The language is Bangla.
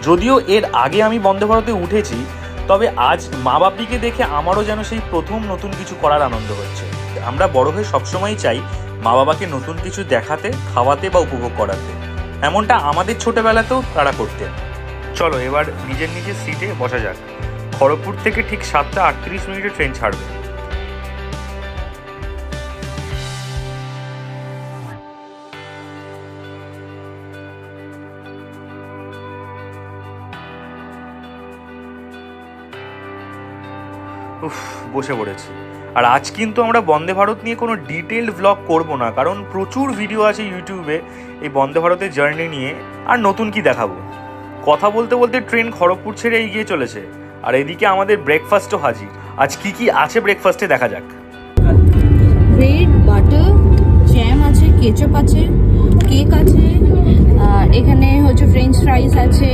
যদিও এর আগে আমি বন্দে ভারতে উঠেছি, তবে আজ মা বাপিকে দেখে আমারও যেন সেই প্রথম নতুন কিছু করার আনন্দ হচ্ছে। আমরা বড় হয়ে সবসময় চাই মা বাবাকে নতুন কিছু দেখাতে, খাওয়াতে বা উপভোগ করাতে। এমনটা আমাদের ছোটবেলাতেও তারা করতেন। চলো এবার নিজের নিজের সিটে বসা যাক। খড়গপুর থেকে ঠিক 7:38 ট্রেন ছাড়বে। উফ, বসে পড়েছি। আর আজ কিন্তু আমরা বন্দে ভারত নিয়ে কোনো ডিটেলড ভ্লগ করব না, কারণ প্রচুর ভিডিও আছে ইউটিউবে এই বন্দে ভারতের জার্নি নিয়ে। আর নতুন কি দেখাবো? কথা বলতে বলতে ট্রেন খড়গপুর ছেড়ে এগিয়ে চলেছে, আর এদিকে আমাদের ব্রেকফাস্টও হাজির। আজ কি কি আছে ব্রেকফাস্টে দেখা যাক। ব্রেড, বাটার, জ্যাম আছে, কেচাপ আছে, কেক আছে, আর এখানে হচ্ছে ফ্রেঞ্চ ফ্রাইস আছে।